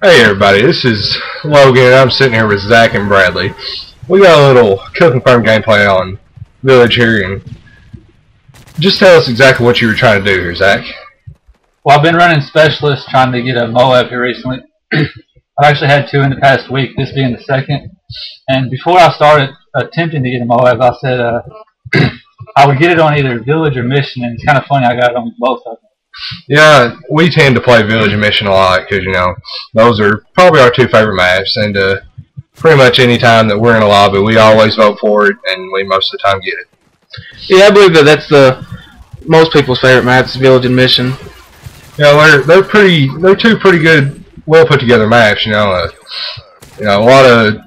Hey everybody, this is Logan. I'm sitting here with Zach and Bradley. We got a little kill confirm gameplay on Village here, and just tell us exactly what you were trying to do here, Zach. Well, I've been running specialists trying to get a M.O.A.B here recently. I've actually had two in the past week, this being the second. And before I started attempting to get a M.O.A.B, I said I would get it on either Village or Mission, and it's kind of funny I got it on both of them. Yeah, we tend to play Village and Mission a lot because, you know, those are probably our two favorite maps, and pretty much any time that we're in a lobby, we always vote for it, and we most of the time get it. Yeah, I believe that's most people's favorite maps, Village and Mission. Yeah, they're two pretty good, well put together maps. You know, a lot of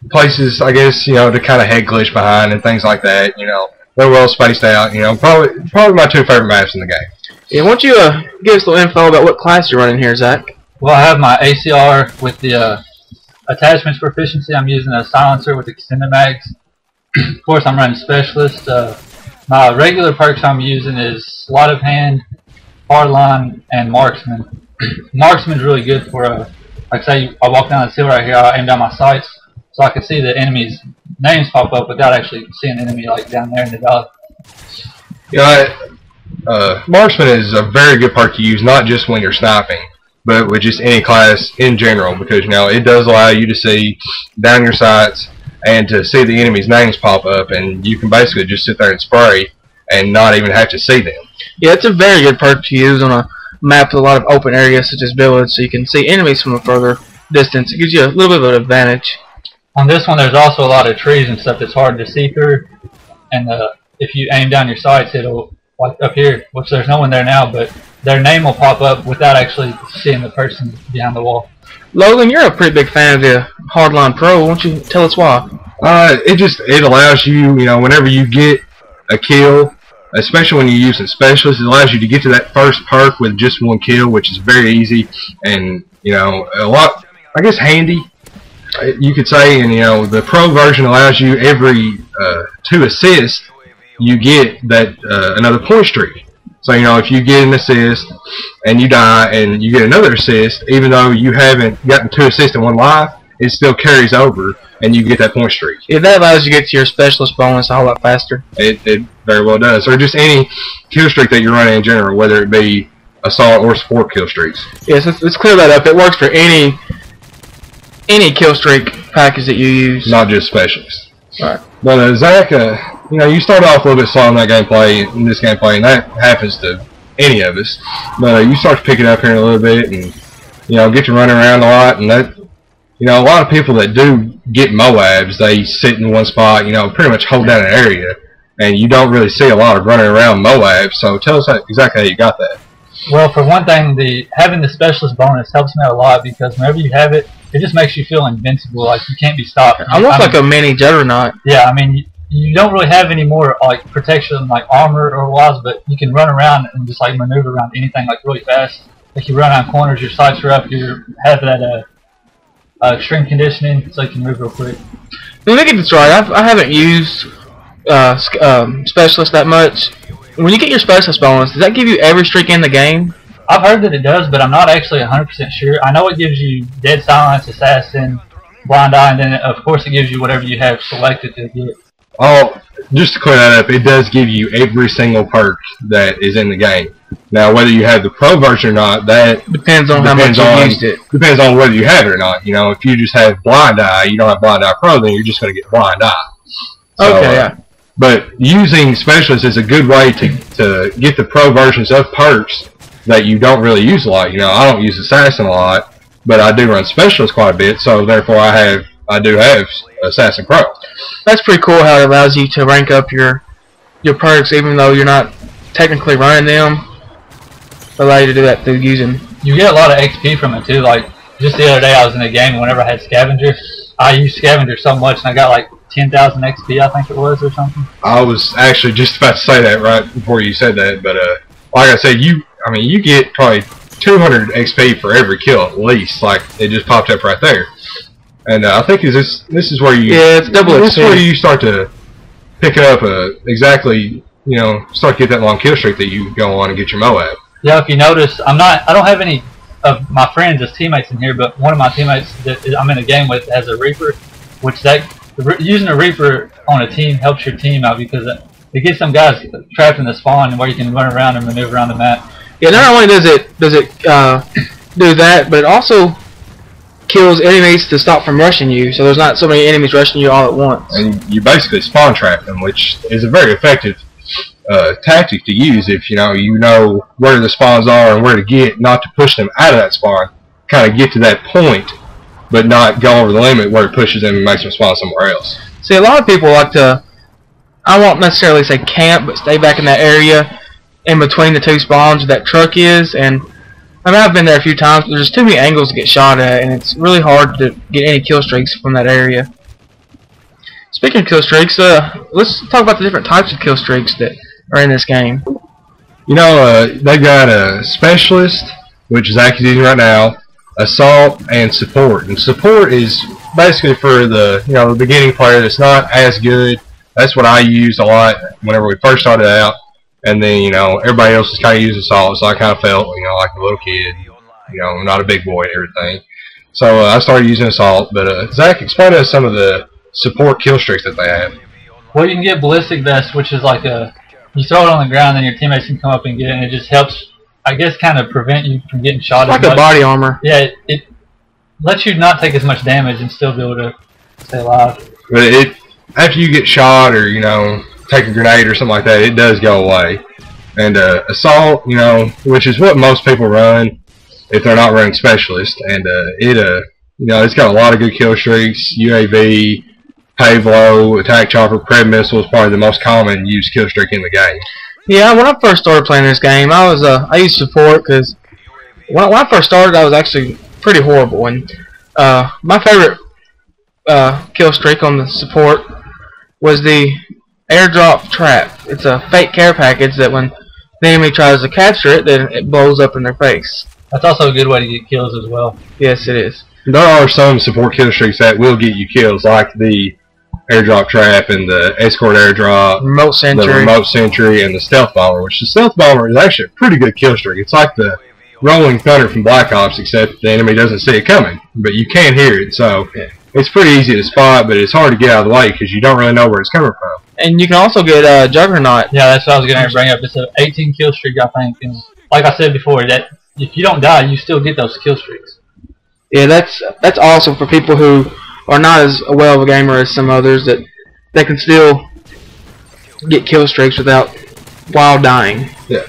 places, I guess, you know, to kind of head glitch behind and things like that. You know, they're well spaced out. You know, probably my two favorite maps in the game. Yeah, why don't you give us a little info about what class you're running here, Zach? Well, I have my ACR with the attachments proficiency. I'm using a silencer with extended mags. Of course, I'm running specialist. My regular perks I'm using is sleight of hand, hardline, and marksman. Marksman's really good for like say I walk down this hill right here, I aim down my sights so I can see the enemy's names pop up without actually seeing the enemy like down there in the valley. Yeah. Marksman is a very good perk to use, not just when you're sniping, but with just any class in general, because, you know, it does allow you to see down your sights and to see the enemy's names pop up, and you can basically just sit there and spray and not even have to see them. Yeah, it's a very good perk to use on a map with a lot of open areas such as Village, so you can see enemies from a further distance. It gives you a little bit of an advantage. On this one, there's also a lot of trees and stuff that's hard to see through, and if you aim down your sights, it'll, like up here, which there's no one there now, but their name will pop up without actually seeing the person behind the wall. Logan, you're a pretty big fan of the Hardline Pro. Why don't you tell us why? It allows you, you know, whenever you get a kill, especially when you're using specialists, it allows you to get to that first perk with just one kill, which is very easy and, you know, a lot, I guess, handy, you could say. And, you know, the pro version allows you every 2 assists you get that another point streak. So, you know, if you get an assist and you die and you get another assist, even though you haven't gotten 2 assists in one life, it still carries over and you get that point streak. Yeah, that allows you to get to your specialist bonus a whole lot faster. It very well does. Or just any kill streak that you're running in general, whether it be assault or support kill streaks. Yes, let's clear that up. It works for any kill streak package that you use. Not just specialists. Alright. But Zach, you know, you start off a little bit slow in this gameplay, and that happens to any of us. But you start to pick it up here in a little bit, and, you know, get to running around a lot. And that, you know, a lot of people that do get M.O.A.Bs, they sit in one spot, you know, pretty much hold down an area, and you don't really see a lot of running around M.O.A.Bs. So tell us exactly how you got that. Well, for one thing, having the specialist bonus helps me out a lot, because whenever you have it, it just makes you feel invincible, like you can't be stopped. Almost like a mini juggernaut. Yeah, I mean, you don't really have any more like protection, like armor or wise, but you can run around and just like maneuver around anything like really fast. Like you run around corners, your sights are up, you have that extreme conditioning, so you can move real quick. Let me get this right. I haven't used specialist that much. When you get your specialist bonus, does that give you every streak in the game? I've heard that it does, but I'm not actually 100% sure. I know it gives you Dead Silence, Assassin, Blind Eye, and then of course it gives you whatever you have selected to get. Oh, just to clear that up, it does give you every single perk that is in the game. Now, whether you have the pro version or not, that depends on how much you used it. Depends on whether you have it or not. You know, if you just have Blind Eye, you don't have Blind Eye Pro, then you're just going to get Blind Eye. So, okay, yeah. But using Specialist is a good way to get the pro versions of perks that you don't really use a lot. You know, I don't use Assassin a lot, but I do run Specialist quite a bit, so therefore I do have Assassin Pro. That's pretty cool how it allows you to rank up your perks even though you're not technically running them. Allow you to do that through using. You get a lot of XP from it too. Like just the other day I was in a game and whenever I had Scavenger, I used Scavenger so much and I got like 10,000 XP I think it was or something. I was actually just about to say that right before you said that, but like I said, you get probably 200 XP for every kill at least. Like it just popped up right there. And I think this is where you it's double XP. This is where you start to pick up exactly, you know, start to get that long kill streak that you go on and get your M.O.A.B. Yeah, if you notice, I don't have any of my friends as teammates in here, but one of my teammates that I'm in a game with has a Reaper, which using a Reaper on a team helps your team out because it gets some guys trapped in the spawn where you can run around and maneuver around the map. Yeah, not only does it do that, but it also kills enemies to stop from rushing you, so there's not so many enemies rushing you all at once. And you basically spawn trap them, which is a very effective tactic to use if you know where the spawns are and where to get, not to push them out of that spawn, kind of get to that point, but not go over the limit where it pushes them and makes them spawn somewhere else. See, a lot of people like to, I won't necessarily say camp, but stay back in that area in between the two spawns where that truck is, and I mean, I've been there a few times, but there's too many angles to get shot at, and it's really hard to get any kill streaks from that area. Speaking of kill streaks, let's talk about the different types of kill streaks that are in this game. You know, they got a specialist, which Zach is using right now, assault, and support. And support is basically for the the beginning player that's not as good. That's what I used a lot whenever we first started out. And then, everybody else is kind of using assault, so I kind of felt, like a little kid, not a big boy and everything. So I started using assault, but Zach, explain to us some of the support kill streaks that they have. Well, you can get ballistic vest, which is like you throw it on the ground and your teammates can come up and get it, and it just helps, I guess, kind of prevent you from getting shot. It's like a body armor. Yeah, it lets you not take as much damage and still be able to stay alive. But after you get shot or, take a grenade or something like that, it does go away. And assault, which is what most people run if they're not running specialist, and it's got a lot of good kill streaks. UAV, Pavlo, attack chopper, Pred missile is probably the most common used kill streak in the game. Yeah, when I first started playing this game, I used support because when I first started, I was actually pretty horrible. And my favorite kill streak on the support was the airdrop trap. It's a fake care package that when the enemy tries to capture it, then it blows up in their face. That's also a good way to get kills as well. Yes, it is. There are some support kill streaks that will get you kills, like the airdrop trap and the escort airdrop, remote sentry, and the stealth bomber. Which the stealth bomber is actually a pretty good kill streak. It's like the rolling thunder from Black Ops, except the enemy doesn't see it coming, but you can hear it. So it's pretty easy to spot, but it's hard to get out of the way because you don't really know where it's coming from. And you can also get Juggernaut. Yeah, that's what I was going to bring up. It's an 18 kill streak, I think. And like I said before, that if you don't die, you still get those kill streaks. Yeah, that's awesome for people who are not as well of a gamer as some others, that they can still get kill streaks while dying. Yeah,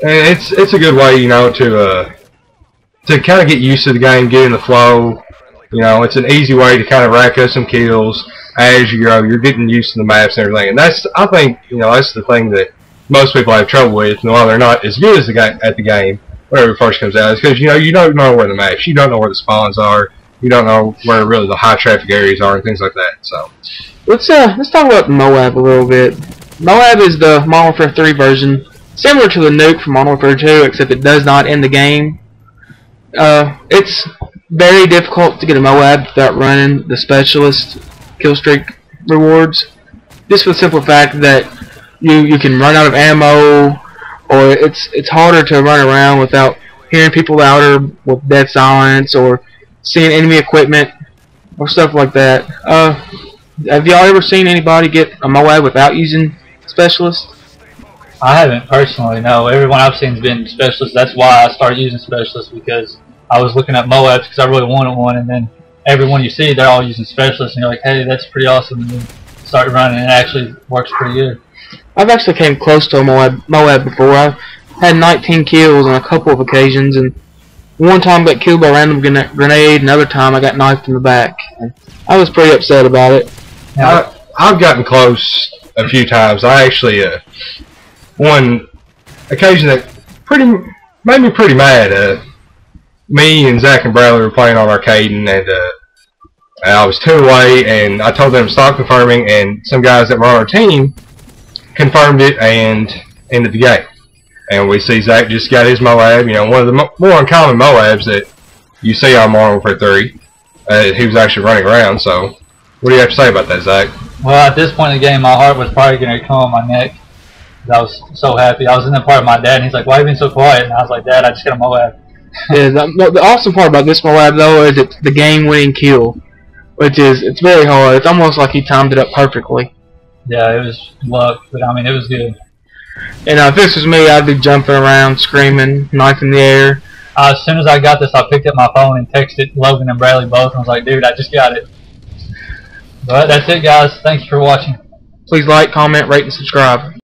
and it's a good way, to kind of get used to the game, get in the flow. It's an easy way to kind of rack up some kills as you go. You're getting used to the maps and everything, and I think that's the thing that most people have trouble with, and why they're not as good as at the game whenever it first comes out, is because you don't know where the maps, you don't know where the spawns are, you don't know where really the high traffic areas are and things like that. So let's talk about M.O.A.B. a little bit. M.O.A.B. is the Modern Warfare 3 version, similar to the nuke from Modern Warfare 2, except it does not end the game. It's very difficult to get a M.O.A.B. without running the specialist kill streak rewards, just for the simple fact that you can run out of ammo, or it's harder to run around without hearing people louder with dead silence, or seeing enemy equipment or stuff like that. Have y'all ever seen anybody get a M.O.A.B. without using specialist? I haven't personally, no. Everyone I've seen has been specialist. That's why I started using specialist, because I was looking at M.O.A.Bs because I really wanted one, and then everyone you see, they're all using specialists, and you're like, hey, that's pretty awesome, and then start running, and it actually works pretty good. I've actually came close to a M.O.A.B. before. I had 19 kills on a couple of occasions, and one time I got killed by a random grenade, another time I got knifed in the back. And I was pretty upset about it. Now, I've gotten close a few times. I actually, one occasion that made me pretty mad. Me and Zach and Bradley were playing on arcading, and I was 2 away, and I told them to stop confirming, and some guys that were on our team confirmed it and ended the game. And we see Zach just got his M.O.A.B., one of the more uncommon M.O.A.Bs that you see on Modern Warfare 3. He was actually running around, so what do you have to say about that, Zach? Well, at this point in the game, my heart was probably going to come on my neck. I was so happy. I was in the part of my dad, and he's like, why have you been so quiet? And I was like, Dad, I just got a M.O.A.B. is the awesome part about this M.O.A.B though is it's the game-winning kill, which is it's very hard. It's almost like he timed it up perfectly. Yeah, it was luck, but I mean it was good. And if this was me, I'd be jumping around, screaming, knife in the air. As soon as I got this, I picked up my phone and texted Logan and Bradley both, and I was like, dude, I just got it. But that's it, guys. Thanks for watching. Please like, comment, rate, and subscribe.